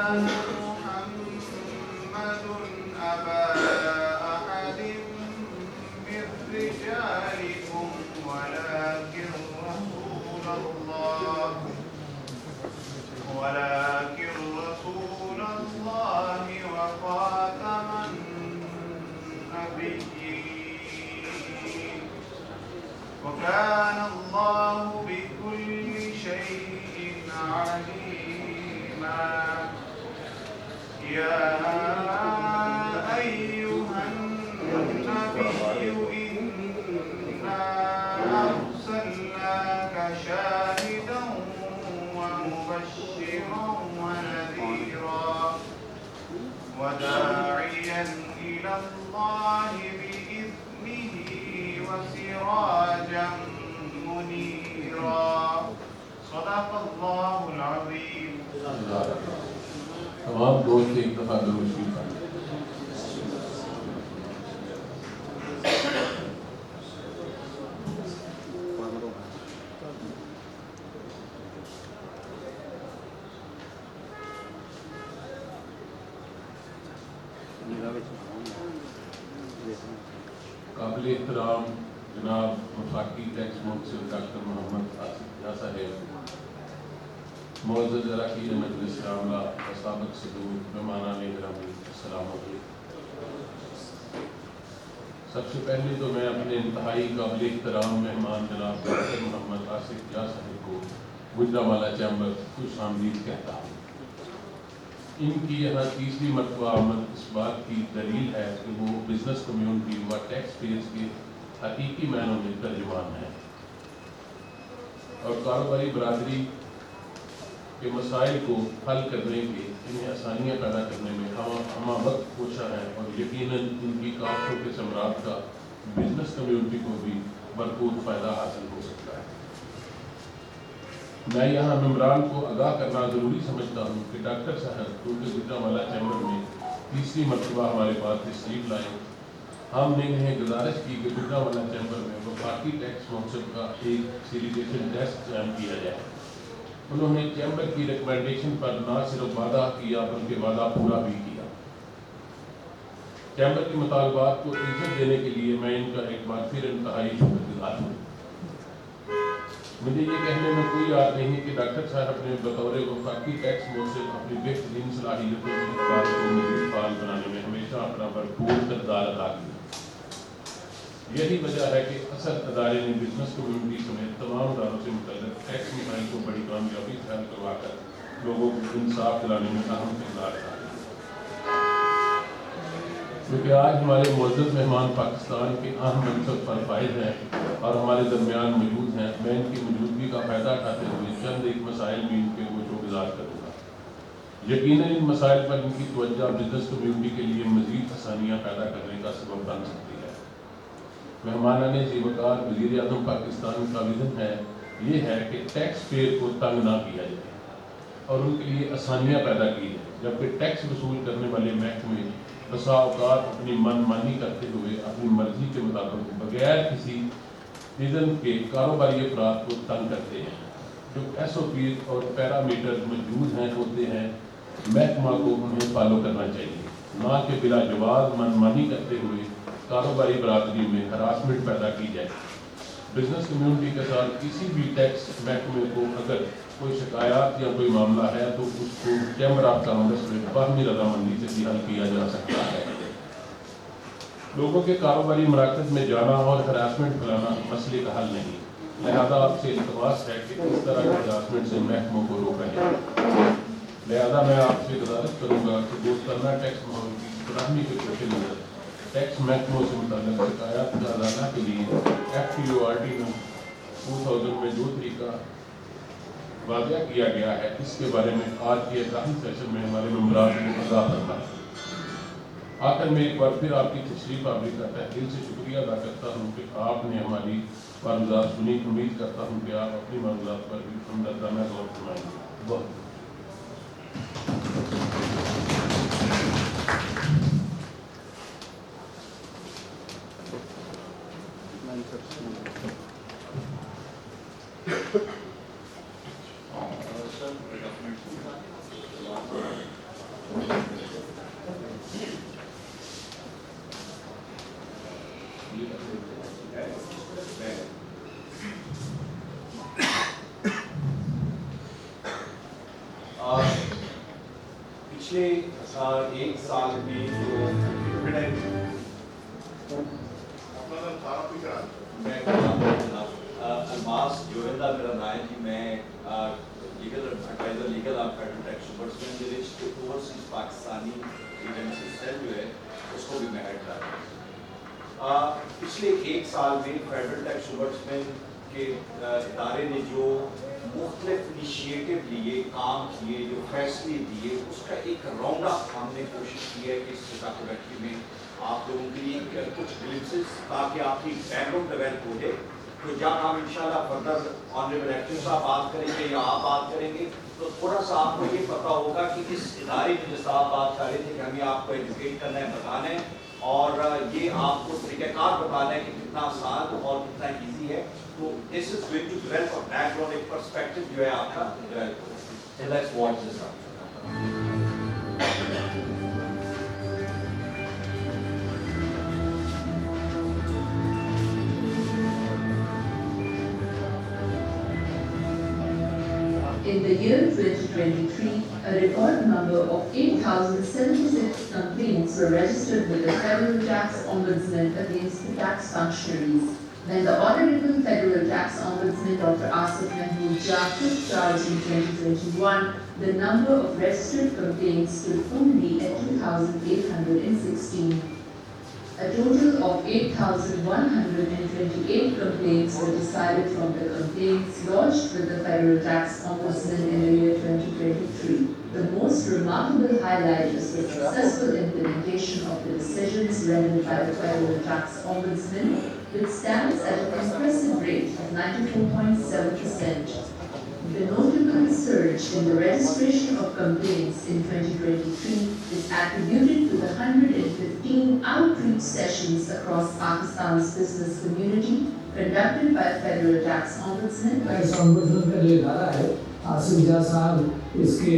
محمد أبا أحد من رجالكم ولكن رسول الله وخاتم النبيين وكان الله بكل شيء عليما يا أيها النبي إنا أرسلناك شاهدا ومبشرا ونذيرا وداعيا إلى الله بإذنه وسراجا منيرا صدق الله العظيم. تمام دوست ایک دفعہ درود شریف پڑھیں. قابل احترام جناب وفاقی ٹیکس منصف ڈاکٹر محمد آصف جا صاحب، معزز اراکین مجلس عاملہ و سابق صدور، مہمانان گرامی، السلام علیکم. سب سے پہلے تو میں اپنے انتہائی قابل احترام مہمان جناب ڈاکٹر محمد آصف جا صاحب کو گجرانوالہ چیمبر خوش آمدید کہتا ہوں. ان کی یہاں تیسری مرتبہ آمد اس بات کی دلیل ہے کہ وہ بزنس کمیونٹی و ٹیکس پیئرز کے حقیقی معنوں میں ترجمان ہیں اور کاروباری برادری کے مسائل کو حل کرنے کے انہیں آسانیاں پیدا کرنے میں ہمہ وقت کوشاں ہیں اور یقیناً ان کی کاوشوں کے ثمرات کا بزنس کمیونٹی کو بھی بھرپور فائدہ حاصل ہو سکتا ہے. میں یہاں ممبران کو آگاہ کرنا ضروری سمجھتا ہوں کہ ڈاکٹر صاحب کیونکہ گجرانوالہ چیمبر میں تیسری مرتبہ ہمارے پاس تشریف لائے، ہم نے انہیں گزارش کی کہ گجرانوالہ چیمبر میں وفاقی ٹیکس منصف کا ایک سیلیبریشن ٹیسٹ قائم کیا جائے. انہوں نے چیمبر کی ریکمنڈیشن پر نہ صرف وعدہ کیا بلکہ وعدہ پورا بھی کیا. چیمبر کے مطالبات کو عزت دینے کے لیے میں ان کا ایک بار پھر انتہائی شکر گزار ہوں. مجھے یہ کہنے میں کوئی یاد نہیں کہ ڈاکٹر صاحب نے بطور وفاقی ٹیکس منصف اپنی بہترین صلاحیتوں کی کار کو مزید فعال بنانے میں ہمیشہ اپنا بھرپور کردار ادا کیا. یہی وجہ ہے کہ اصل ادارے نے بزنس کمیونٹی سمیت تمام اداروں سے متعلق ٹیکس مسائل کو بڑی کامیابی سے حل کروا کر لوگوں کو انصاف دلانے میں اہم کردار ادا کیا. کیونکہ آج ہمارے معزز مہمان پاکستان کے اہم منصب پر فائز ہیں اور ہمارے درمیان موجود ہیں، میں ان کی موجودگی کا فائدہ اٹھاتے ہوئے چند ایک مسائل بھی ان کے گزار کروں گا. یقیناً ان مسائل پر ان کی توجہ بزنس کمیونٹی کے لیے مزید آسانیاں پیدا کرنے کا سبب بن سکتی ہے. مہمانان ذیوقار وزیر اعظم پاکستان کا وژن ہے یہ ہے کہ ٹیکس پیئر کو تنگ نہ کیا جائے اور ان کے لیے آسانیاں پیدا کی جائیں، جبکہ ٹیکس وصول کرنے والے محکمے بسا اوقات اپنی من مانی کرتے ہوئے اپنی مرضی کے مطابق بغیر کسی اذن کے کاروباری افراد کو تنگ کرتے ہیں. جو ایس او پیز اور پیرامیٹرز موجود ہوتے ہیں محکمہ کو انہیں فالو کرنا چاہیے، نہ کہ بلا جواز من مانی کرتے ہوئے کاروباری برادری میں ہراسمنٹ پیدا کی جائے. بزنس کمیونٹی کے ساتھ کسی بھی ٹیکس محکمے کو اگر کوئی شکایات یا کوئی معاملہ ہے تو اس کو چیمبر آف کامرس میں باہمی رضامندی سے بھی حل کیا جا سکتا ہے. لوگوں کے کاروباری مراکز میں جانا اور ہراسمنٹ پھیلانا مسئلے کا حل نہیں، لہذا آپ سے التماس ہے کہ اس طرح کے ہراسمنٹ سے محکموں کو روکا جائے. لہذا میں آپ سے گزارش کروں گا کہ دوستانہ ٹیکس ماحول کی فراہمی کے پیش نظر ٹیکس محکموں سے متعلق شکایات کا ازالہ کے لیے FTORT 2000 میں جو طریقہ واضح کیا گیا ہے اس کے بارے میں آج کے افتتاحی سیشن میں ہمارے ممبران کو آگاہ کرنا ہے. آخر میں ایک بار پھر آپ کی تشریف آوری کا تہ دل سے شکریہ ادا کرتا ہوں کہ آپ نے ہماری معلومات سنی. امید کرتا ہوں کہ آپ اپنی معلومات پر بھی ہمدردانہ غور فرمائیں گے. بہت پچھلے ایک سال میں جو میں الماس جوہندہ میرا نام ہے جی. میں legal adviser legal of federal tax ombudsman کے لیے اوورسیز پاکستانی ایجنسی سیل جو ہے اس کو بھی میں ہیڈ کر رہا ہوں. پچھلے ایک سال میں فیڈرل ٹیکس امبڈسمین کے ادارے نے جو مختلف انیشیٹو لیے, کام کیے, جو فیصلے دیے, اس کا ایک راؤنڈ اپ ہم نے کوشش کی ہے کہ اس ڈاکومنٹری میں آپ لوگوں کے لیے کچھ گلمسز تاکہ آپ کی بیک گراؤنڈ ڈیولپ ہو جائے. تو جب ہم انشاءاللہ فردر آنریبل ایکٹر صاحب بات کریں گے یا آپ بات کریں گے تو تھوڑا سا آپ کو یہ پتہ ہوگا کہ اس ادارے میں جس آپ بات کر رہے تھے کہ ہمیں آپ کو ایجوکیٹ کرنا ہے, بتانا ہے, اور یہ آپ کو طریقہ کار بتانا ہے کہ کتنا آسان اور کتنا ایزی ہے. تو this is going to develop a background, ایک پرسپیکٹو جو ہے آپ کا ڈیولپ ہوگا. Let's watch this out. In the year 2023, a record number of 8,076 complaints were registered with the Federal Tax Ombudsman against the tax functionaries. When the Honorable Federal Tax Ombudsman Dr. Asif Mahmood Jah took charge in 2021, the number of registered complaints stood only at 2,816. A total of 8,128 complaints were decided from the complaints lodged with the Federal Tax Ombudsman in the year 2023. The most remarkable highlight is the successful implementation of the decisions rendered by the Federal Tax Ombudsman, which stands at an impressive rate of 94.7%. The notable surge in the registration of complaints in 2023 is attributed to the 115 outreach sessions across Pakistan's business community conducted by Federal Tax Ombudsman. Tax Ombudsman کا جو ادارہ ہے, آصف جا صاحب اس کے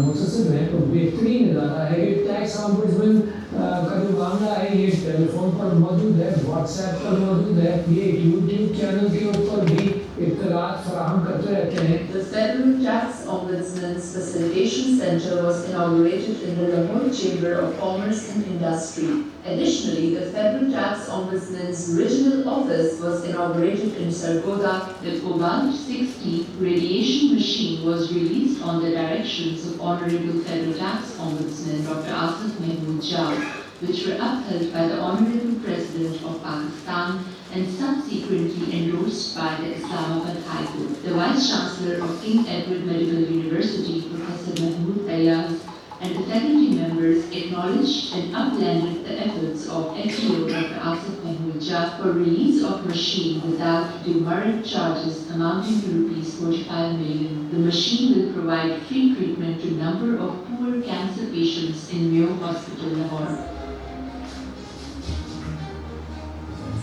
متصد ہیں, تو بہترین ادارہ ہے. یہ ٹیکس ombudsman کا جو معاملہ ہے یہ ٹیلی فون پر موجود ہے, واٹس ایپ پر موجود ہے, یہ یوٹیوب چینل کے اوپر بھی اطلاعات فراہم کرتے رہتے ہیں. The Federal Tax Ombudsman's Facilitation Center was inaugurated in the Lahore Chamber of Commerce and Industry. Additionally, the Federal Tax Ombudsman's regional office was inaugurated in Sargodha. The Cobalt 60 radiation machine was released on the directions of Honorable Federal Tax Ombudsman Dr. Asif Mahmood Jah, which were upheld by the Honorable President of Pakistan and subsequently endorsed by the Islamabad High Court. The Vice Chancellor of King Edward Medical University, Professor Mahmood Ayaz, and the faculty members acknowledged and uplanded the efforts of FTO Dr. Asif Mahmood Jah for release of machine without demerit charges amounting to ₹45 million. The machine will provide free treatment to a number of poor cancer patients in Mayo Hospital, Lahore.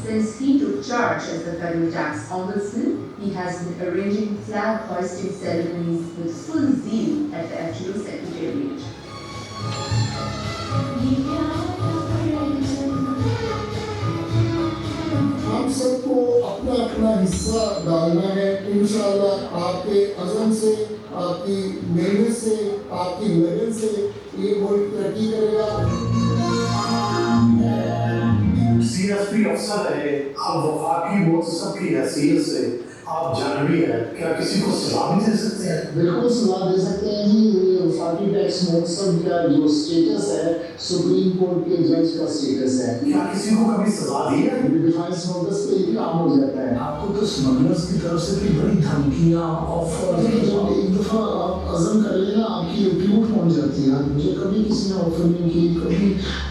Since he took charge as the Federal Tax Ombudsman, he has been arranging flag hoisting ceremonies with full zeal at the FTO Secretariat. ہم سب کو اپنا اپنا حصہ ڈالنا ہے. انشاءاللہ آپ کے عزم سے, آپ کی محنت سے, آپ کی لگن سے یہ ملک ترقی کرے گا. CSP افسر ہے, اب وفاقی منصب کی حیثیت سے آپ جانبی ہیں, کیا کسی کو سزا بھی دے سکتے ہیں؟ بالکل سزا دے سکتے ہیں جی. وفاقی ٹیکس منصب کا جو اسٹیٹس ہے سپریم کورٹ کے جج کا اسٹیٹس ہے. کیا کسی کو کبھی سزا دی ہے؟ ڈیفینس نوٹس پہ یہ کام ہو جاتا ہے. آپ کو تو اسمگلرز کی طرف سے بھی بڑی دھمکیاں آفر. جب ایک دفعہ آپ عزم کر لیں نا, آپ کی ریپورٹ پہنچ جاتی ہے. مجھے کبھی کسی نے آفر نہیں کی, کبھی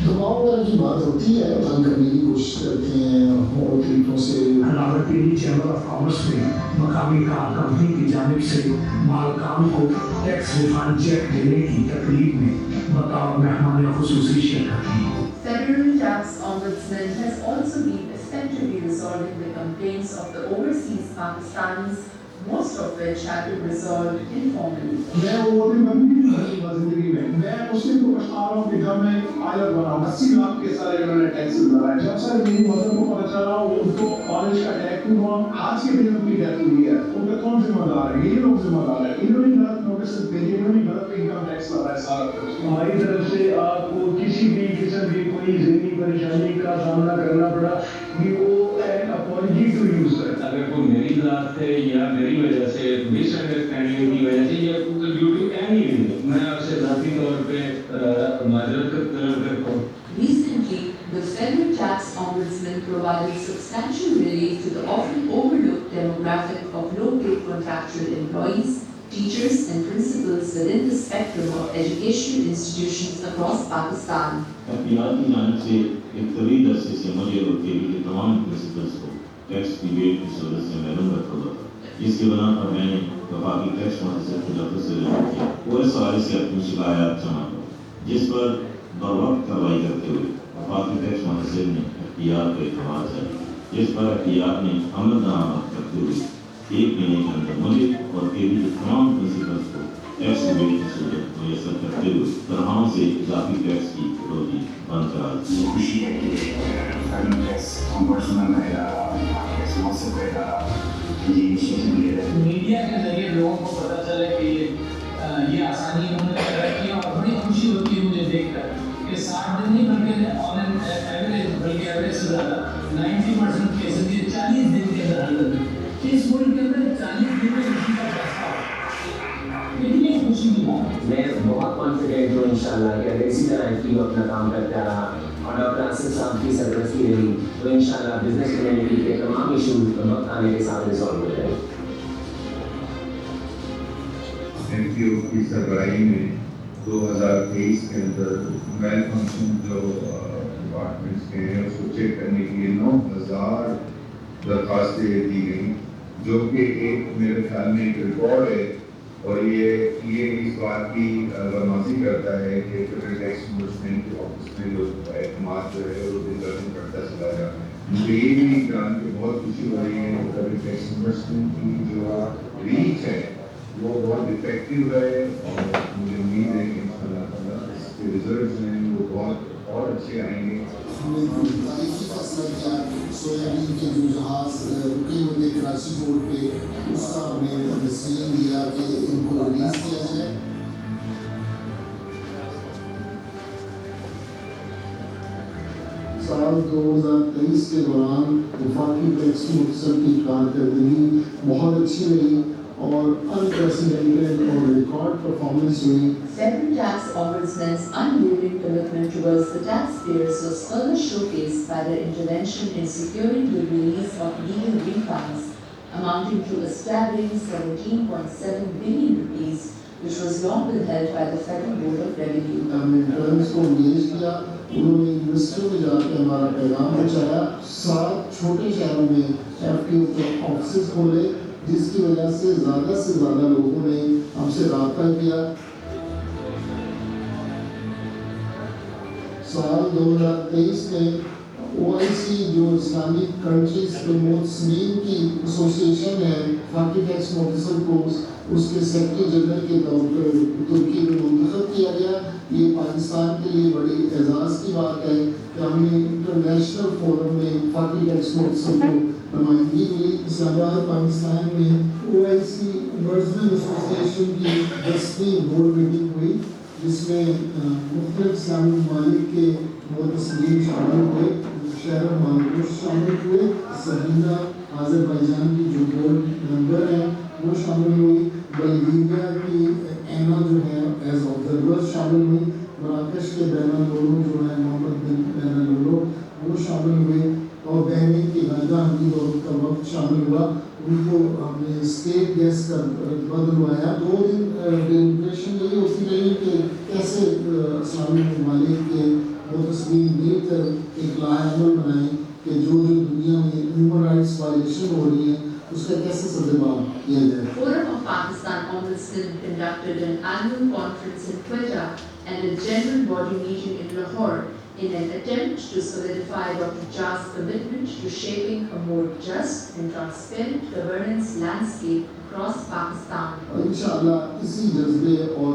دباؤ وغیرہ کی بات ہوتی ہے, بند کرنے کی کوشش کرتے ہیں اور طریقوں سے. راولپنڈی چیمبر آف کامرس میں مقامی کار کمپنی کی جانب سے مالکان کو ٹیکس ریفنڈ چیک دینے کی تقریب میں بطور مہمان خصوصی شرکت کی. Federal Tax Ombudsman has also been effectively resolving the complaints of the overseas Pakistanis, most of which have been resolved informally. میں وہ بھی زندگی میں مسلم کو بتا رہا ہوں کہ جب میں پائلٹ بنا 80 لاکھ کے سارے انہوں نے ٹیکس لگائے. جب سر میری مدر کو پتا چلا ان کو کالج کا ٹیکس ہوا, آج کے دن ان کی ڈیتھ ہوئی ہے, ان کا کون ذمہ دار ہے؟ یہ لوگ ذمہ دار ہیں. انہوں نے غلط نوٹس بھیجے, انہوں نے غلط انکم ٹیکس لگایا سارا. ہماری طرف سے آپ کو کسی بھی قسم کی کوئی ذہنی پریشانی کا سامنا کرنا پڑا کہ وہ این اپالوجی ٹو یوز کریں. اگر کوئی میری ذات سے یا میری وجہ سے مس انڈرسٹینڈنگ کی وجہ سے یا ڈیوٹی اینی ریزن, میں آپ سے ذاتی طور پہ معذرت طلب کرتا ہوں. Recently, the federal tax ombudsman provided substantial relief to the often overlooked demographic of low-paid contractual employees, teachers and principals within the spectrum of educational institutions across Pakistan. احتیاط کی جانب سے ایک طویل عرصے سے مجھے اور کیبی کے تمام پرنسپلس کو ٹیکس ڈیبیٹ کی صورت سے محروم رکھا ہوا تھا, جس کی بنا پر میں نے وفاقی ٹیکس محسوس کو لفظ سے رجوع کیا. پورے سوال سے اپنی شکایات جمع کی, جس پر بروقت کارروائی کرتے ہوئے وفاقی ٹیکس محسوس نے احتیاط کا اعتماد کیا, جس پر احتیاط نے عمل درآمد کرتے ہوئے 1 مہینے کے اندر مجھے اور کیبی کے تمام پرنسپلس کو ٹیکس ڈیبیٹ کی صورت میسر کرتے ہوئے تنخواہوں سے اضافی ٹیکس کی روزی بند کرا دی. خوشی ہے کہ فیڈرل ٹیکس امبڈسمن ٹیکس مؤثر یہ انیشیٹو لے رہے ہیں. میڈیا کے ذریعے لوگوں کو پتہ چلے کہ یہ آسانی انہوں نے پیدا کی, اور بڑی خوشی ہوتی ہے مجھے دیکھ کر کہ 60 دن نہیں بلکہ آن این ایوریج, بلکہ ایوریج سے زیادہ 90% کیسز یہ 40 دن کے اندر حل ہوتے ہیں. اس ملک کے اندر 40 دن میں کسی کا فیصلہ کتنی خوشی کی بات. میں بہت کانفیڈنٹ ہوں انشاءاللہ کہ اگر اسی طرح ٹیم اپنا کام کرتا رہا اور ڈاکٹر آصف صاحب کی سرپرستی رہی تو انشاءاللہ بزنس کمیونٹی کے تمام ایشوز وقت آنے کے ساتھ ریزالو ہو جائے. این پی او کی سربراہی میں 2023 کے اندر ویل فنکشن جو ڈپارٹمنٹس کے ہیں اس کو چیک کرنے کے لیے 9000 درخواستیں دی گئیں, جو کہ ایک میرے خیال میں ایک ریکارڈ ہے, اور یہ اس بات کی غرمازی کرتا ہے کہ فیڈرل ٹیکس امبڈسمن کے آفس میں جو اعتماد جو ہے وہ دن بدن بڑھتا چلا جا رہا ہے. مجھے یہ بھی جان کے بہت خوشی ہو رہی ہے کہ فیڈرل ٹیکس امبڈسمن کی جو ریچ ہے وہ بہت افیکٹو ہے, اور مجھے امید ہے کہ انشاءاللہ تعالیٰ اس کے ریزلٹس ہیں وہ بہت اور اچھے آئیں گے. ہم نے تاریخی فیصلہ کیا سویابین کے جو جہاز رکے ہوئے تھے کراچی پورٹ پہ, اس کا ہم نے ڈسیزن لیا کہ ان کو ریلیز کیا جائے. سال 2023 کے دوران وفاقی ٹیکس مقصد کی کارکردگی بہت اچھی رہی اور unprecedented اور ریکارڈ پرفارمنس ہوئی. Federal Tax Ombudsman's unwavering commitment towards the taxpayers was further showcased by their intervention in securing the release of legal refunds amounting to a staggering 17.7 billion rupees, which was long withheld by the Federal Board of Revenue. ہم نے terms کو engage کیا, انہوں نے یونیورسٹیوں میں جا کے ہمارا پیغام پہنچایا, 7 چھوٹے شہروں میں ایف ٹی او کے آفسز کھولے, جس کی وجہ سے زیادہ لوگوں نے ہم سے رابطہ کیا. سال 2023 میں OIC جو اسلامک کنٹریز پروموٹس مین کی ایسوسیشن ہے, وفاقی ٹیکس آفیسر کو اس کے سیکرٹری جنرل کے طور پر ترکی میں منتخب کیا گیا. یہ پاکستان کے لیے بڑی اعزاز کی بات ہے کہ ہم نے انٹرنیشنل فورم میں وفاقی ٹیکس آفیسر کو نمائندگی ملی. اسلام آباد پاکستان میں OIC امبڈسمن ایسوسیشن کی 10ویں بورڈ میٹنگ ہوئی, جس میں مختلف اسلامی ممالک کے متصدین شامل ہوئے. شہر مالکوش شامل ہوئے, سبینہ آذربائیجان کی جو بورڈ ممبر ہیں وہ شامل ہوئی, بلغیریا کی اینا جو ہے ایز آبزرور شامل ہوئی, مراکش کے بینا لولو جو ہے محمد بن بینا لولو وہ شامل ہوئے, اور بحرین کی غیدہ حمید اور کا وقت شامل ہوا. ان کو ہم نے اسٹیٹ گیسٹ کا رتبہ دلوایا. 2 دن ڈیلیبریشن یہی ہوتی رہی کہ کیسے اسلامی ممالک کے متصدین مل کر ایک لائحہ عمل بنائیں کہ جو دنیا میں ہیومن رائٹس وائلیشن ہو رہی ہے اس کا کیسے سدباب کیا جائے. Forum of Pakistan Ombudsman conducted an annual conference in Quetta and a general body meeting in Lahore in an attempt to solidify Dr. Jha's commitment to shaping a more just and transparent governance landscape across Pakistan. انشاءاللہ اسی جذبے اور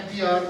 FBR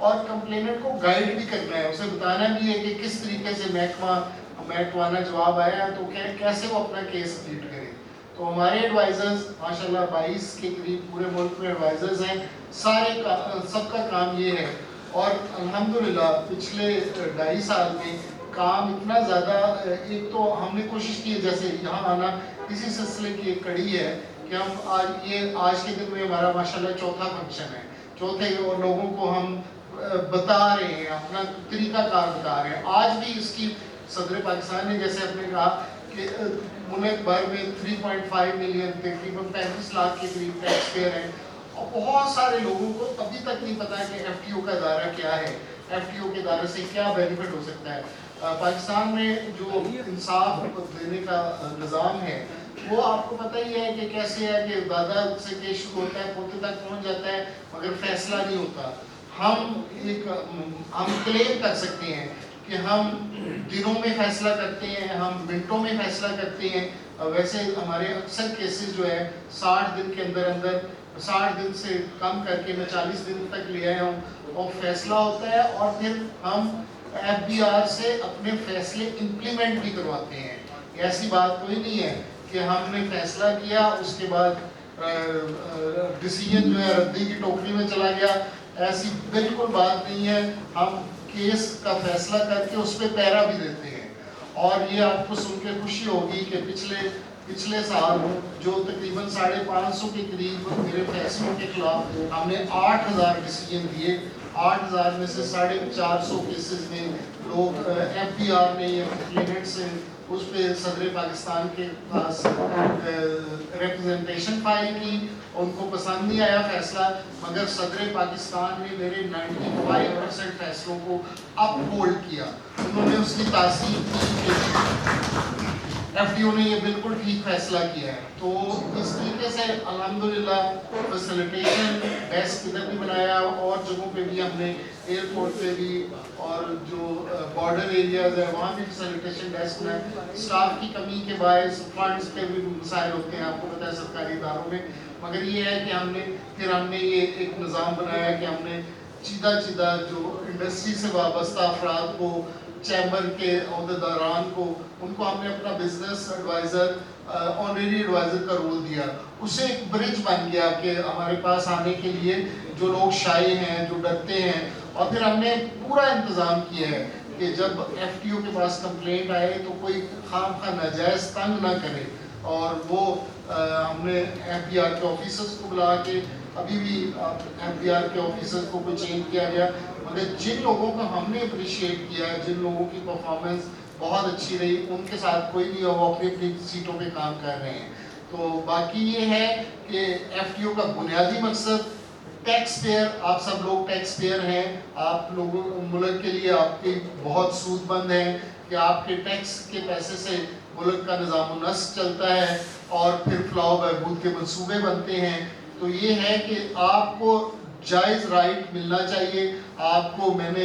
اور complainant کو guide بھی کرنا ہے, اسے بتانا بھی ہے کہ کس طریقے سے محکمہ جواب آیا تو کیسے وہ اپنا کیس ٹریٹ کرے. تو ہمارے ایڈوائزرز ماشاءاللہ 22 کے قریب پورے ملک میں ایڈوائزرز ہیں, سب کا کام یہ ہے. اور الحمدللہ پچھلے 2.5 سال میں کام اتنا زیادہ, ایک تو ہم نے کوشش کی ہے, جیسے یہاں آنا اسی سلسلے کی ایک کڑی ہے کہ ہم آج کے دن میں ہمارا ماشاءاللہ 4تھا فنکشن ہے, اور لوگوں کو ہم بتا رہے ہیں, اپنا طریقہ کار بتا رہے ہیں. آج بھی اس کی صدر پاکستان نے جیسے اپنے کہا کہ ملک بھر میں 3.5 ملین تقریباً 35 لاکھ کے قریب ٹیکس پیئر ہیں, اور بہت سارے لوگوں کو ابھی تک نہیں پتا کہ ایف ٹی او کا ادارہ کیا ہے, ایف ٹی او کے ادارے سے کیا بینیفٹ ہو سکتا ہے. پاکستان میں جو انصاف دینے کا نظام ہے وہ آپ کو پتہ ہی ہے کہ کیسے ہے کہ دادا سے کیس شروع ہوتا ہے, پوتے تک پہنچ جاتا ہے, مگر فیصلہ نہیں ہوتا. ہم کلیم کر سکتے ہیں کہ ہم دنوں میں فیصلہ کرتے ہیں, ہم منٹوں میں فیصلہ کرتے ہیں. ویسے ہمارے اکثر کیسز جو ہے 60 دن کے اندر 60 دن سے کم کر کے میں 40 دن تک لے آیا ہوں, اور فیصلہ ہوتا ہے, اور پھر ہم ایف بی آر سے اپنے فیصلے امپلیمنٹ بھی کرواتے ہیں. ایسی بات کوئی نہیں ہے کہ ہم نے فیصلہ کیا اس کے بعد ڈیسیجن جو ہے ردی کی ٹوکری میں چلا گیا, ایسی بالکل بات نہیں ہے. ہم کیس کا فیصلہ کر کے اس پہ پیرا بھی دیتے ہیں. اور یہ آپ کو سن کے خوشی ہوگی کہ پچھلے سال جو تقریباً 550 کے قریب میرے فیصلوں کے خلاف ہم نے 8000 ڈیسیجن دیے. 8000 میں سے 450 کیسز میں لوگ ایف بی آر نے یا کمپلیننٹ سے اس پہ صدر پاکستان کے پاس ریپرزنٹیشن فائل کی, ان کو پسند نہیں آیا فیصلہ, مگر صدر پاکستان نے میرے 95% فیصلوں کو اپ ہولڈ کیا. انہوں نے اس کی تاثیر کی کہ ایف ڈی او نے یہ بالکل ٹھیک فیصلہ کیا ہے. تو اس طریقے سے الحمدللہ فیسیلیٹیشن ڈیسک ادھر بھی بنایا, اور جگہوں پہ بھی ہم نے ایئرپورٹ پہ بھی, اور جو بارڈر ایریاز ہے وہاں بھی فیسیلیٹیشن ڈیسک بنایا. اسٹاف کی کمی کے باعث فنڈز کے بھی مسائل ہوتے ہیں, آپ کو پتہ ہے سرکاری اداروں میں, مگر یہ ہے کہ ہم نے یہ ایک نظام بنایا کہ ہم نے چیدہ جو انڈسٹری سے وابستہ افراد کو, چیمبر کے عہدیداران کو, ان کو ہم نے اپنا بزنس ایڈوائزر آنریری ایڈوائزر کا رول دیا. اس سے ایک برج بن گیا کہ ہمارے پاس آنے کے لیے جو لوگ شائع ہیں, جو ڈرتے ہیں, اور پھر ہم نے پورا انتظام کیا ہے کہ جب ایف ٹی او کے پاس کمپلینٹ آئے تو کوئی خواہ ناجائز تنگ نہ کرے. اور وہ ہم نے ایف بی آر کے آفیسرز کو بلا کے, ابھی بھی ایف بی آر کے آفیسرز کو کوئی چینج کیا گیا, مگر جن لوگوں کو ہم نے اپریشیٹ کیا, جن لوگوں کی پرفارمنس بہت اچھی رہی, ان کے ساتھ کوئی نہیں, وہ اپنی سیٹوں پہ کام کر رہے ہیں. تو باقی یہ ہے کہ ایف ٹی او کا بنیادی مقصد ٹیکس پیئر, آپ سب لوگ ٹیکس پیئر ہیں, آپ لوگوں ملک کے لیے آپ کی بہت سود مند ہے کہ آپ کے ٹیکس کے پیسے سے ملک کا نظام و نسق چلتا ہے, اور پھر فلاح و بہبود کے منصوبے بنتے ہیں. تو یہ ہے کہ آپ کو جائز رائٹ ملنا چاہیے. آپ کو میں نے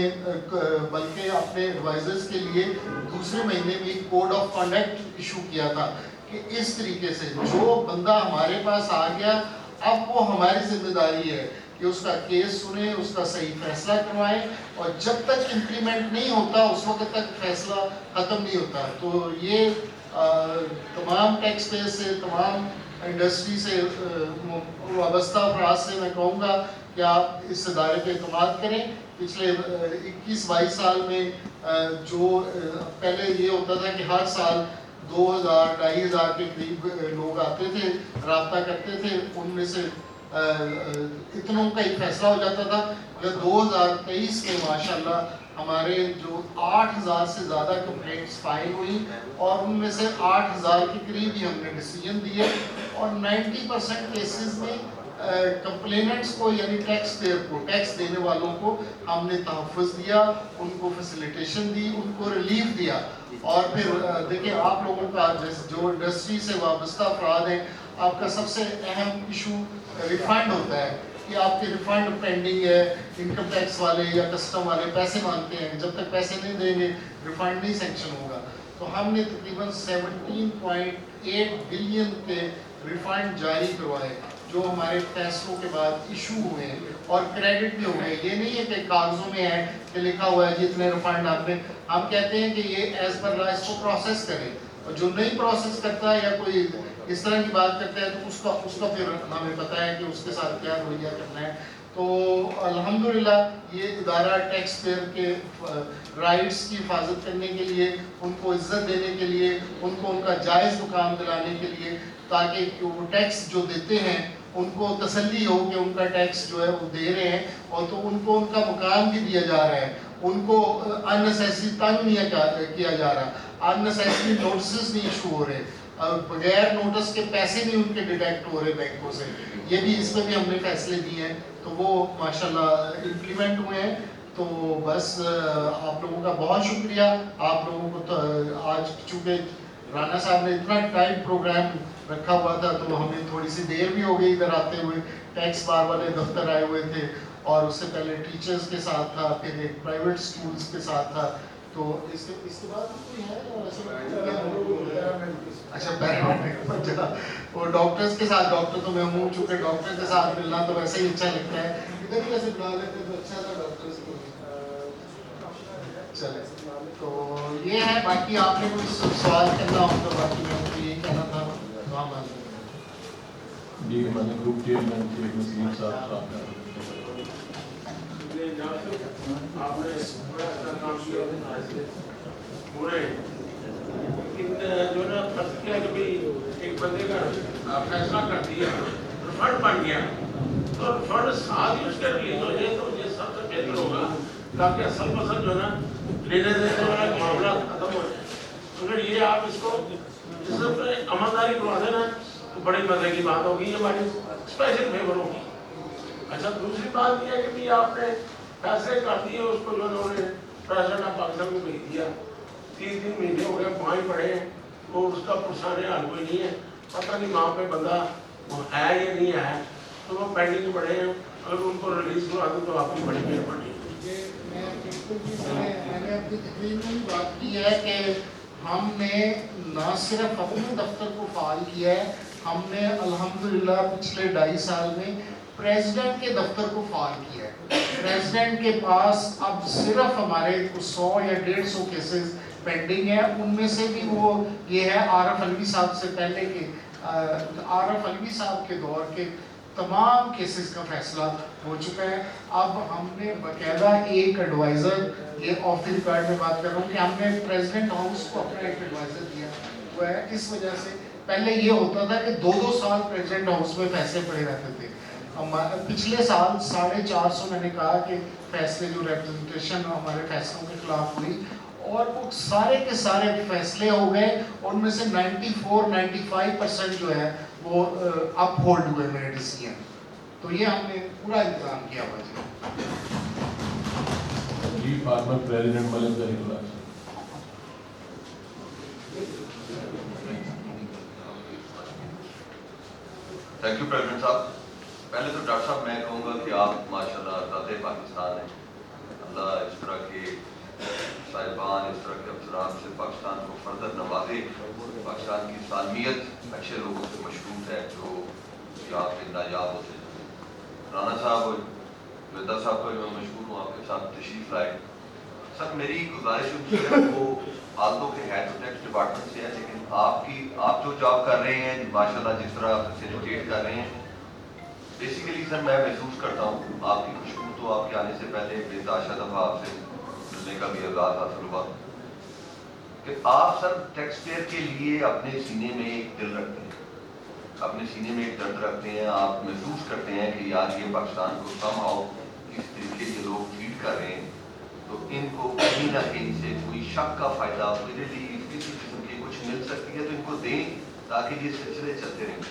بلکہ اپنے ایڈوائزرز کے لیے دوسرے مہینے میں ایک کوڈ آف کنڈکٹ ایشو کیا تھا کہ اس طریقے سے جو بندہ ہمارے پاس آ گیا, اب وہ ہماری ذمہ داری ہے کہ اس کا کیس سنیں, اس کا صحیح فیصلہ کروائیں, اور جب تک امپلیمنٹ نہیں ہوتا اس وقت تک فیصلہ ختم نہیں ہوتا. تو یہ تمام ٹیکس پیئر سے, تمام انڈسٹری سے وابستہ افراد سے میں کہوں گا کہ آپ اس ادارے پہ اعتماد کریں. پچھلے 21-22 سال میں جو پہلے یہ ہوتا تھا کہ ہر سال 2000-2500 کے قریب لوگ آتے تھے, رابطہ کرتے تھے, ان میں سے اتنوں کا ہی فیصلہ ہو جاتا تھا. مگر 2023 میں ماشاءاللہ ہمارے جو 8000 سے زیادہ کمپلینٹس فائل ہوئی, اور ان میں سے 8000 کے قریب ہی ہم نے ڈیسیجن دیے, اور 90% کیسز میں کمپلیننٹس کو یعنی ٹیکس پیئر کو, ٹیکس دینے والوں کو ہم نے تحفظ دیا, ان کو فیسیلیٹیشن دی, ان کو ریلیف دیا. اور پھر دیکھیں آپ لوگوں کا جو انڈسٹری سے وابستہ افراد ہیں, آپ کا سب سے اہم ایشو ریفنڈ ہوتا ہے کہ آپ کے ریفنڈ پینڈنگ ہے, انکم ٹیکس والے یا کسٹم والے پیسے مانگتے ہیں, جب تک پیسے نہیں دیں گے ریفنڈ نہیں سینکشن ہوگا. تو ہم نے تقریباً 17.8 بلین کے ریفنڈ جاری کروائے. جو ہمارے فیصلوں کے بعد ایشو ہوئے ہیں اور کریڈٹ بھی ہو گئے. یہ نہیں ہے کہ کاغذوں میں ہے کہ لکھا ہوا ہے جتنے ریفنڈ آپ نے, ہم کہتے ہیں کہ یہ ایز پر لا اس کو پروسیس کریں, اور جو نہیں پروسیس کرتا یا کوئی اس طرح کی بات کرتا ہے تو اس کا پھر ہمیں پتہ ہے کہ اس کے ساتھ کیا رویہ کرنا ہے. تو الحمدللہ یہ ادارہ ٹیکس پیئر کے رائٹس کی حفاظت کرنے کے لیے, ان کو عزت دینے کے لیے, ان کو ان کا جائز مقام دلانے کے لیے, تاکہ وہ ٹیکس جو دیتے ہیں ان کو تسلی ہو کہ ان کا ٹیکس جو ہے وہ دے رہے ہیں, اور تو ان کو ان کا مقام بھی دیا جا رہا ہے, ان کو اننیسیسری تنگ نہیں کیا جا رہا, اننیسیسری نوٹسز نہیں ایشو ہو رہے, بغیر نوٹس کے پیسے نہیں ان کے ڈیڈکٹ ہو رہے بینکوں سے. یہ بھی اس میں بھی ہم نے فیصلے دیے ہیں, تو وہ ماشاءاللہ امپلیمنٹ ہوئے ہیں. تو بس آپ لوگوں کا بہت شکریہ. آپ لوگوں کو تو آج چونکہ رانا صاحب نے اتنا ٹائم پروگرام رکھا ہوا تھا تو ہمیں تھوڑی سی دیر بھی ہو گئی ادھر آتے ہوئے. ٹیکس بار والے دفتر آئے ہوئے تھے, اور اس سے پہلے ٹیچرز کے ساتھ تھا, پھر ایک پرائیویٹ اسکولز کے ساتھ تھا. تو اس کے بعد کوئی ہے اچھا پیرامڈ وہ ڈاکٹرز کے ساتھ, ڈاکٹر تو میں ہوں, چونکہ ڈاکٹر کے ساتھ ملنا تو ویسے ہی اچھا لگتا ہے. ادھر ہی ویسے بلا لیتے تو اچھا تھا ڈاکٹرز کو. چلے تو یہ ہے. باقی آپ نے کوئی سوال کرنا ہو تو باقی میں مجھے یہی کہنا تھا. جی ہمارے گروپ چیئرمین شیخ نسیم صاحب آپ نے بڑا اچھا کام کیا پورے, لیکن جو نا فرض کیا کہ ایک بندے کا فیصلہ کر دیا, ریفنڈ بن گیا, تو ریفنڈ ساتھ ہی اس کے ریلیز ہو جائے تو یہ سب سے بہتر ہوگا, تاکہ اصل مسل جو ہے نا لینے دینے والا معاملہ ختم ہو جائے. اگر یہ آپ اس کو اس سے امانداری کروا دینا تو بڑی مزے کی بات ہوگی, یہ ہماری اسپیشل فیور ہوگی. اچھا دوسری بات یہ ہے کہ بھی آپ نے فیصلے کر دیے, اس کو جو انہوں نے پریزیڈنٹ آف پاکستان کو بھیج دیا, 3 مہینے ہو گئے فائن پڑے ہیں, اور اس کا پرسان حل کوئی نہیں ہے. پتہ نہیں وہاں پہ بندہ ہے یا نہیں ہے, تو وہ پینڈنگ پڑے ہیں. اگر ان کو ریلیز کروا دوں تو آپ کی بڑی مہربانی. میں نے اپنی تقریر میں بات کی ہے کہ ہم نے نہ صرف اپنے دفتر کو فعال کیا ہے, ہم نے الحمدللہ پچھلے 2.5 سال میں پریزیڈنٹ کے دفتر کو فعال کیا ہے. پریزیڈنٹ کے پاس اب صرف ہمارے 100 یا 150 کیسز پینڈنگ ہیں. ان میں سے بھی وہ یہ ہے عارف علوی صاحب سے پہلے کے, عارف علوی صاحب کے دور کے تمام کیسز کا فیصلہ ہو چکا ہے. اب ہم نے باقاعدہ ایک ایڈوائزر, یہ آف دی ریکارڈ میں بات کر رہا ہوں کہ ہم نے پریزیڈنٹ ہاؤس کو اپنا ایک ایڈوائزر دیا ہوا ہے. اس وجہ سے پہلے یہ ہوتا تھا کہ 2-2 سال پریزیڈنٹ ہاؤس میں فیصلے پڑے رہتے تھے. پچھلے سال 450 میں نے کہا کہ فیصلے جو ریپرزنٹیشن ہمارے فیصلوں کے خلاف ہوئی, اور وہ سارے کے سارے فیصلے ہو گئے. ان میں سے 94-95% جو ہے وہ اپ ہولڈ ہوئے میرے ڈیسیجن. تو یہ ہم نے پورا انتظام کیا ہوا جی. Former president Malik Zaheer Ullah. Thank you president صاحب. پہلے تو ڈاکٹر صاحب میں کہوں گا کہ آپ ماشاءاللہ دادے پاکستان ہیں. اللہ اس طرح کے صاحبان, اس طرح کے افسران سے پاکستان کو فردر نوازے. پاکستان کی سالمیت اچھے لوگوں سے مشروط ہے جو یہاں کے نایاب ہوتے ہیں. رانا صاحب اور جویدہ صاحب کو میں مشہور ہوں, آپ کے ساتھ تشریف لائے. سر میری گزارش ہوتی ہے وہ آلدو کے ہیڈ ٹیکس ڈپارٹمنٹ سے ہے, لیکن آپ جو جاب کر رہے ہیں ماشاءاللہ جس طرح فیسیلیٹیٹ کر رہے ہیں, بیسیکلی سر میں محسوس کرتا ہوں آپ کی خوشبو تو آپ کے آنے سے پہلے بے تحاشا دفعہ آپ سے ملنے کا بھی آغاز حاصل ہوا کہ آپ سر ٹیکس پیئر کے لیے اپنے سینے میں ایک دل رکھتے ہیں, اپنے سینے میں ایک درد رکھتے ہیں. آپ محسوس کرتے ہیں کہ یار یہ پاکستان کو کم آؤ کس طریقے سے لوگ ٹریٹ کر رہے ہیں, تو ان کو کہیں نہ کہیں سے کوئی شک کا فائدہ میرے لیے کسی قسم کی کچھ مل سکتی ہے تو ان کو دیں تاکہ یہ سلسلے چلتے رہیں.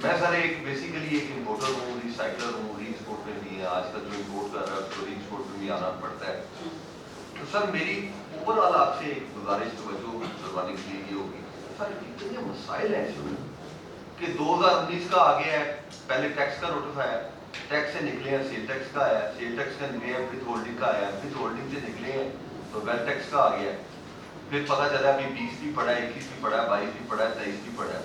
میں سر ایک بیسیکلی ایک امپورٹر ہوں, ریسائکلر ہوں, ری ایکسپورٹ میں بھی ہے. آج کل جو امپورٹ کر رہا ہے اس کو ری ایکسپورٹ میں بھی آنا پڑتا ہے. تو سر میری اوور آل آپ سے ایک گزارش توجہ کروانے کے لیے یہ ہوگی سر اتنے مسائل ایسے ہوئے کہ 2019 کا آ گیا ہے, پہلے ٹیکس کا نوٹس آیا, ٹیکس سے نکلے ہیں سیل ٹیکس کا آیا, سیل ٹیکس کا نکلے ہیں وتھ ہولڈنگ کا آیا, وتھ ہولڈنگ سے نکلے ہیں تو ویلتھ ٹیکس کا آ گیا. پھر پتہ چلا ابھی 20 بھی پڑا ہے, 21 بھی پڑا ہے, 22 بھی پڑا ہے, 23 بھی پڑا ہے.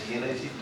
CNIC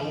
2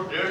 1.5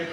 1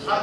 7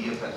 EFS,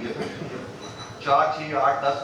EFS 4, 6, 8, 10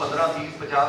15, 20, 50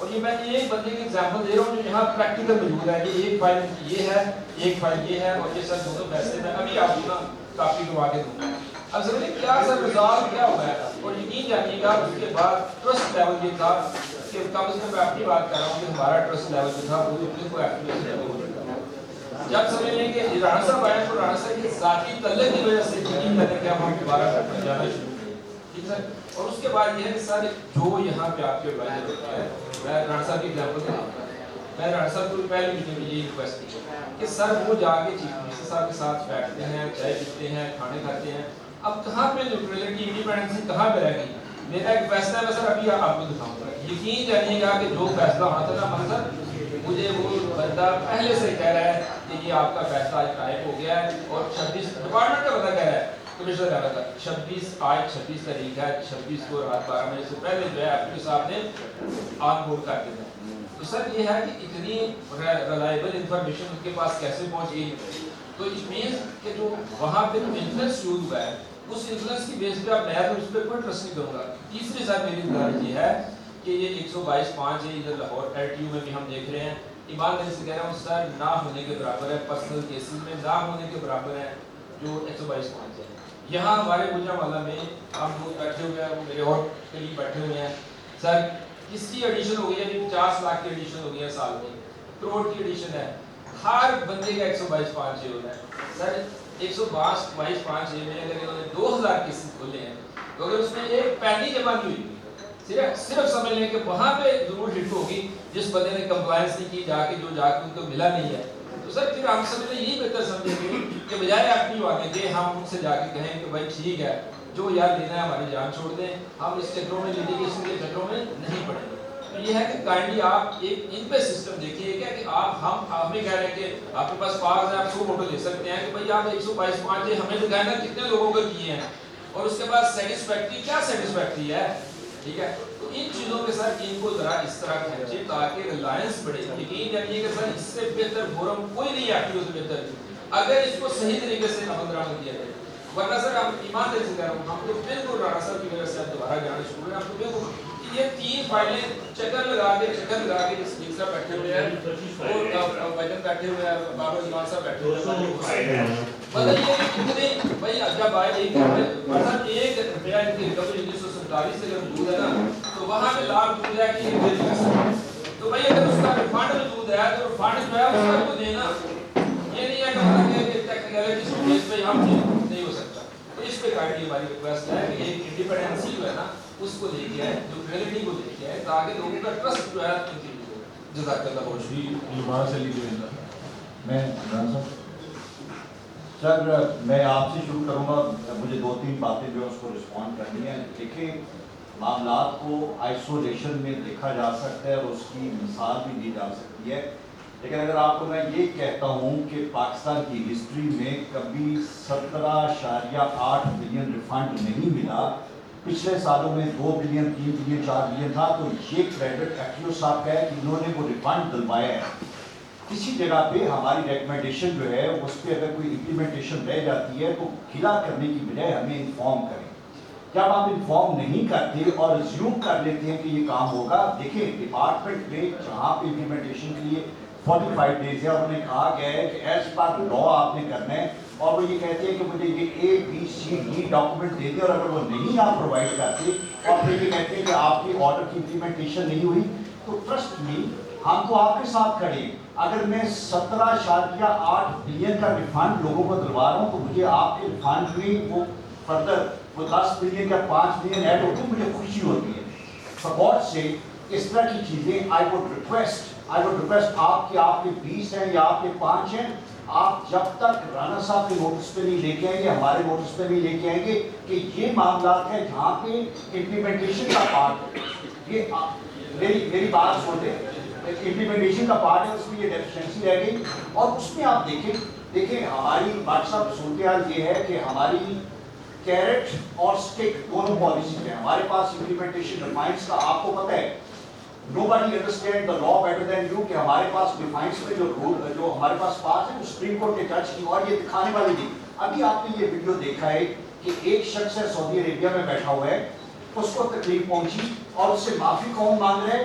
اور یہ میں ایک بندے کی ایگزامپل دے رہا ہوں جو یہاں پریکٹیکل موجود ہے کہ ایک فائل یہ ہے ایک فائل یہ ہے اور یہ سر دونوں پیسے میں ابھی آپ کو نا کافی کروا کے دوں گا. اب سمجھیں کیا سر رزالٹ کیا ہوا ہے اور یقین جانیے گا اس کے بعد ٹرسٹ لیول یہ تھا کہ کم از کم میں اپنی بات کر رہا ہوں کہ ہمارا ٹرسٹ لیول جو تھا وہ بالکل ایکٹیویشن لیول ہو چکا. جب سمجھ لیں کہ رانا صاحب آئے تو رانا صاحب کی ذاتی تعلق کی وجہ سے یقین کرنے کہ ہم دوبارہ جانا شروع کیے. ٹھیک ہے. اور اس کے بعد یہ ہے کہ سر جو یہاں پہ آپ کے ایڈوائزر ہوتے ہیں میں رانا صاحب کی ایگزامپل دے رہا ہوں. میں رانا صاحب کو پہلے میٹنگ میں یہی ریکویسٹ کی کہ سر وہ جا کے چیف منسٹر صاحب کے ساتھ بیٹھتے ہیں چائے پیتے ہیں کھانے کھاتے ہیں. اب کہاں پہ نیوٹرلٹی انڈیپینڈنسی کہاں پہ رہ گئی. میرا ایک فیصلہ ہے میں سر ابھی آپ کو دکھاؤں گا. یقین جانیے گا کہ جو فیصلہ ہونا تھا نا منظر مجھے وہ بندہ پہلے سے کہہ رہا ہے کہ یہ آپ کا فیصلہ آج قائم ہو گیا ہے اور 26 ڈپارٹمنٹ کا بندہ کہہ رہا ہے کمشنر کہہ رہا تھا 26 تاریخ ہے 26 کو رات 12 بجے سے پہلے جو ہے ایف پی صاحب نے آن بورڈ کر دیا. تو سر یہ ہے کہ اتنی ریلائبل انفارمیشن ان کے پاس کیسے پہنچ گئی. تو اٹ مینس کہ جو وہاں پہ جو انفلوئنس یوز ہوا ہے اس انفلوئنس کی بیس پہ اب میں تو اس پہ کوئی ٹرسٹ نہیں کروں گا. تیسری سر میری گزارش یہ ہے کہ یہ 122.5 ہے ادھر لاہور ایل ٹی یو میں بھی ہم دیکھ رہے ہیں. ایمانداری سے کہہ رہا ہوں سر نہ ہونے کے برابر ہے. پرسنل کیسز میں نہ ہونے کے برابر ہے جو 122.5 ہے. یہاں ہمارے گجرانوالہ میں ہم لوگ بیٹھے ہوئے ہیں وہ میرے اور قریب بیٹھے ہوئے ہیں. سر کس کی ایڈیشن ہو گئی ہے 50 لاکھ کی ایڈیشن ہو گئی ہے سال میں کروڑ کی ایڈیشن ہے. ہر بندے کا 122.5 ہوتا ہے. سر 122.5 میں اگر انہوں نے 2000 کیسز کھولے ہیں تو اگر اس میں ایک پینی جمع نہیں ہوئی صرف سمجھ لیں کہ وہاں پہ ضرور ہٹ ہوگی جس بندے نے کمپلائنس نہیں کی جا کے جو جا کے ان کو ملا نہیں ہے. تو سر پھر ہم سب نے یہی بہتر سمجھیں گے کہ بجائے اپنی آگے کہ ہم ان سے جا کے کہیں کہ بھائی ٹھیک ہے جو یار لینا ہے ہماری جان چھوڑ دیں ہم اس چکروں میں لیٹیگیشن کے چکروں میں نہیں پڑیں گے. تو یہ ہے کہ کائنڈلی آپ ایک ان پہ سسٹم دیکھیے کیا کہ آپ بھی کہہ رہے ہیں کہ آپ کے پاس پاس ہے آپ 100 فوٹو لے سکتے ہیں کہ بھائی آپ 122.5 ہمیں دکھائیں نا کتنے لوگوں کو کیے ہیں اور اس کے بعد سیٹسفیکٹری کیا سیٹسفیکٹری ہے. ٹھیک ہے. تو ان چیزوں کے ساتھ ان کو ذرا اس طرح کھینچے تاکہ ریلائنس بڑھے. یقین جانیے کہ سر اس سے بہتر فورم کوئی نہیں ایکٹیو سے بہتر اگر اس کو صحیح طریقے سے عمل درآمد کیا جائے. ورنہ سر ہم ایمانداری سے کہہ رہا ہوں ہم تو بالکل رانا صاحب کی وجہ سے اب دوبارہ جانا شروع ہیں. ہم تو بالکل یہ 3 فائلیں چکر لگا کے جس صاحب بیٹھے ہوئے ہیں اور وجن بیٹھے ہوئے ہیں بابر ایمان صاحب بیٹھے ہوئے ہیں مطلب یہ کتنے بھائی جب آئے ایک روپیہ ان کی ریکوری 1947 سے اگر موجود ہے نا تو وہاں پہ لاکھ موجود ہے کہ یہ دے دیا. تو بھائی اگر اس کا ریفنڈ موجود ہے تو ریفنڈ جو ہے اس کا کو دینا. یہ نہیں ہے کہ مطلب کہ ٹیکنیکلٹی کی بیس پہ ہم نہیں ہو سکتا. تو اس پہ کائنڈلی ہماری ریکویسٹ ہے کہ ایک انڈیپینڈنسی جو ہے نا اس کو لے کے آئے نیوٹرلٹی کو لے کے آئے تاکہ لوگوں کا ٹرسٹ جو ہے انکریز ہو. جزاک اللہ بہت شکریہ. میں سر میں آپ سے شروع کروں گا. مجھے 2-3 باتیں جو ہے اس کو رسپونڈ کرنی ہے. دیکھیں معاملات کو آئسولیشن میں دیکھا جا سکتا ہے اور اس کی مثال بھی دی جا سکتی ہے. لیکن اگر آپ کو میں یہ کہتا ہوں کہ پاکستان کی ہسٹری میں کبھی 17.8 بلین ریفنڈ نہیں ملا, پچھلے سالوں میں 2 بلین 3 بلین 4 بلین تھا, تو یہ کریڈٹ ایف ٹی او صاحب کا ہے کہ انہوں نے وہ ریفنڈ دلوایا ہے. کسی جگہ پہ ہماری ریکمنڈیشن جو ہے اس پہ اگر کوئی امپلیمنٹیشن رہ جاتی ہے تو کھلا کرنے کی بجائے ہمیں انفارم کریں. جب آپ انفارم نہیں کرتے اور ریزیوم کر لیتے ہیں کہ یہ کام ہوگا, دیکھیں ڈپارٹمنٹ میں جہاں پہ امپلیمنٹیشن کے لیے 45 ڈیز ہے انہوں نے کہا گیا ہے کہ ایز پر لا آپ نے کرنا ہے, اور وہ یہ کہتے ہیں کہ مجھے یہ ABCD ڈاکومنٹ دے دیں, اور اگر وہ نہیں آپ پرووائڈ کرتے اور پھر یہ کہتے ہیں کہ آپ کی آرڈر کی امپلیمنٹیشن نہیں ہوئی, تو ٹرسٹ می ہم تو آپ کے ساتھ کھڑے ہیں. اگر میں 17.8 بلین کا ریفنڈ لوگوں کو دلوا رہا ہوں تو مجھے آپ کے ریفنڈ میں وہ فردر وہ 10 بلین یا 5 بلین ایڈ ہوتے ہیں, مجھے خوشی ہوتی ہے. سپورٹ سے اس طرح کی چیزیں آئی وڈ ریکویسٹ آپ کے 20 ہیں یا آپ کے 5 ہیں, آپ جب تک رانا صاحب کے نوٹس پہ نہیں لے کے آئیں گے, ہمارے نوٹس پہ نہیں لے کے آئیں گے کہ یہ معاملات ہیں جہاں پہ امپلیمنٹیشن کا پارٹ ہے. یہ میری بات سن لیں, امپلیمنٹیشن کا پارٹ ہے, اس میں یہ ڈیفیشنسی رہ گئی. اور اس میں آپ دیکھیں ہماری بات صاحب صورتحال یہ ہے کہ ہماری کیرٹ اور اسٹک دونوں پالیسیز ہیں. ہمارے پاس امپلیمنٹیشن ڈیفائنس کا آپ کو پتہ ہے, nobody understand the law better than you کہ ہمارے پاس ڈیفائنس میں جو رول جو ہمارے پاس ہے وہ سپریم کورٹ نے ٹچ کی, اور یہ دکھانے والی نہیں. ابھی آپ نے یہ ویڈیو دیکھا ہے کہ ایک شخص ہے سعودی عربیہ میں بیٹھا ہوا ہے, اس کو تکلیف پہنچی اور اس سے معافی کون مانگ رہے ہیں,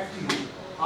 FTU,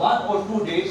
1 or 2 days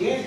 1.5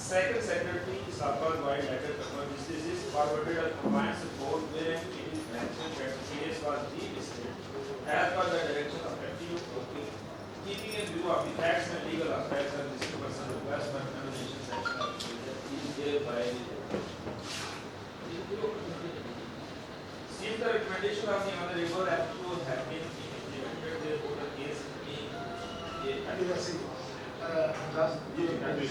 Second Secretary Saffron White letter confirms this is forwarded a compliance report wherein it is mentioned that the case was delisted as per the direction of FTU, keeping in view of the facts and legal aspects of this person request for termination section of the is there by since the recommendation of the honorable FTO have been implemented, therefore the case being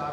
4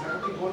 74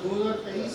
2023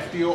FTO